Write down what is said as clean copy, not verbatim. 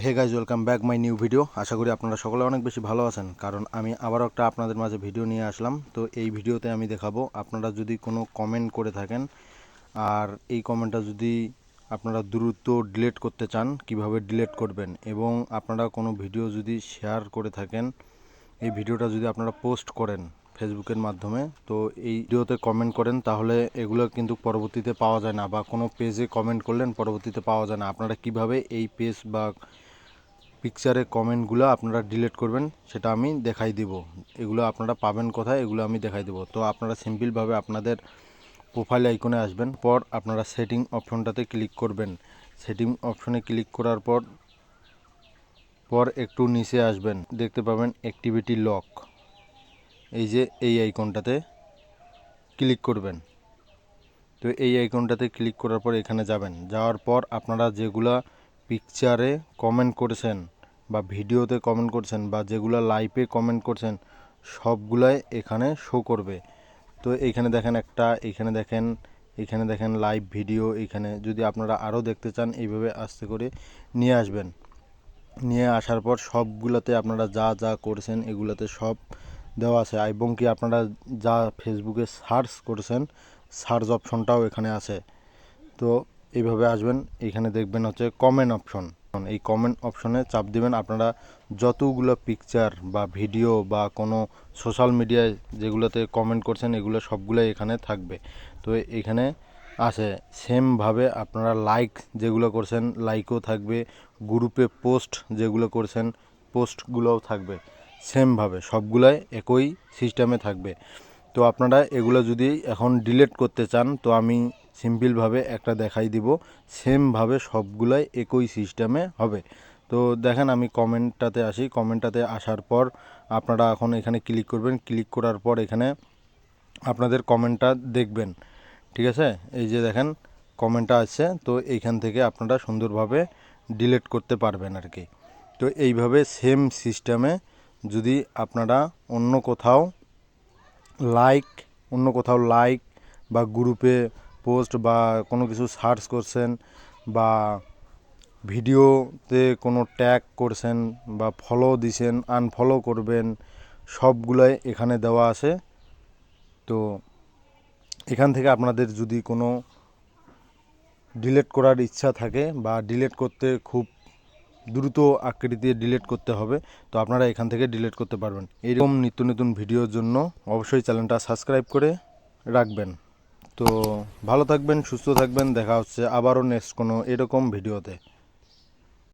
Hey guys, welcome back my new video. আশা করি আপনারা সকলে অনেক বেশি ভালো আছেন, কারণ আমি আবারও একটা আপনাদের মাঝে ভিডিও নিয়ে আসলাম। তো এই ভিডিওতে আমি দেখাবো, আপনারা যদি কোনো কমেন্ট করে থাকেন আর এই কমেন্টটা যদি আপনারা দ্রুত ডিলিট করতে চান, কিভাবে ডিলিট করবেন, এবং আপনারা কোনো ভিডিও যদি শেয়ার করে থাকেন, এই ভিডিওটা যদি আপনারা পোস্ট করেন ফেসবুকের মাধ্যমে, তো এই ভিডিওতে কমেন্ট করেন, তাহলে এগুলো কিন্তু পরবর্তীতে পাওয়া যায় না, বা কোনো পেজে কমেন্ট করলেন পরবর্তীতে পাওয়া যায় না। আপনারা কিভাবে এই পেজ বা পিকচারে কমেন্টগুলো আপনারা ডিলিট করবেন সেটা আমি দেখাই দিব। এগুলো আপনারা পাবেন কোথায়, এগুলো আমি দেখাই দেবো। তো আপনারা সিম্পলভাবে আপনাদের প্রোফাইল আইকনে আসবেন, পর আপনারা সেটিং অপশনটাতে ক্লিক করবেন। সেটিং অপশনে ক্লিক করার পর একটু নিচে আসবেন, দেখতে পাবেন অ্যাক্টিভিটি লক। এই যে এই আইকনটাতে ক্লিক করবেন। তো এই আইকনটাতে ক্লিক করার পর এখানে যাবেন, যাওয়ার পর আপনারা যেগুলা পিকচারে কমেন্ট করেছেন বা ভিডিওতে কমেন্ট করছেন বা যেগুলো লাইভে কমেন্ট করছেন, সবগুলাই এখানে শো করবে। তো এইখানে দেখেন একটা, এখানে দেখেন লাইভ ভিডিও। এখানে যদি আপনারা আরও দেখতে চান, এইভাবে আস্তে করে নিয়ে আসবেন। নিয়ে আসার পর সবগুলোতে আপনারা যা যা করেছেন এগুলোতে সব দেওয়া আছে, এবং কি আপনারা যা ফেসবুকে সার্চ করেছেন সার্চ অপশনটাও এখানে আছে। তো এইভাবে আসবেন, এইখানে দেখবেন হচ্ছে কমেন্ট অপশন। এই কমেন্ট অপশনে চাপ দিবেন। আপনারা যতগুলো পিকচার বা ভিডিও বা কোনো সোশ্যাল মিডিয়ায় যেগুলোতে কমেন্ট করছেন, এগুলো সবগুলোই এখানে থাকবে। তো এখানে আছে সেমভাবে আপনারা লাইক যেগুলো করছেন লাইকও থাকবে, গ্রুপে পোস্ট যেগুলো করছেন পোস্টগুলোও থাকবে সেমভাবে, সবগুলাই একই সিস্টেমে থাকবে। তো আপনারা এগুলো যদি এখন ডিলিট করতে চান, তো আমি সিম্পলভাবে একটা দেখাই দিব, সেমভাবে সবগুলাই একই সিস্টেমে হবে। তো দেখেন, আমি কমেন্টটাতে আসি। কমেন্টটাতে আসার পর আপনারা এখন এখানে ক্লিক করবেন। ক্লিক করার পর এখানে আপনাদের কমেন্টটা দেখবেন, ঠিক আছে? এই যে দেখেন কমেন্টটা আসছে, তো এইখান থেকে আপনারা সুন্দরভাবে ডিলিট করতে পারবেন আর কি। তো এইভাবে সেম সিস্টেমে যদি আপনারা অন্য কোথাও লাইক বা গ্রুপে পোস্ট বা কোনো কিছু সার্চ করছেন বা ভিডিওতে কোনো ট্যাগ করছেন বা ফলো দিছেন, আনফলো করবেন, সবগুলাই এখানে দেওয়া আছে। তো এখান থেকে আপনাদের যদি কোনো ডিলিট করার ইচ্ছা থাকে বা ডিলিট করতে খুব দ্রুত আকৃতিতে ডিলিট করতে হবে, তো আপনারা এখান থেকে ডিলিট করতে পারবেন। এইরকম নিত্য নতুন ভিডিওর জন্য অবশ্যই চ্যানেলটা সাবস্ক্রাইব করে রাখবেন। তো ভালো থাকবেন, সুস্থ থাকবেন, দেখা হচ্ছে আবারও নেক্সট কোনো এরকম ভিডিওতে।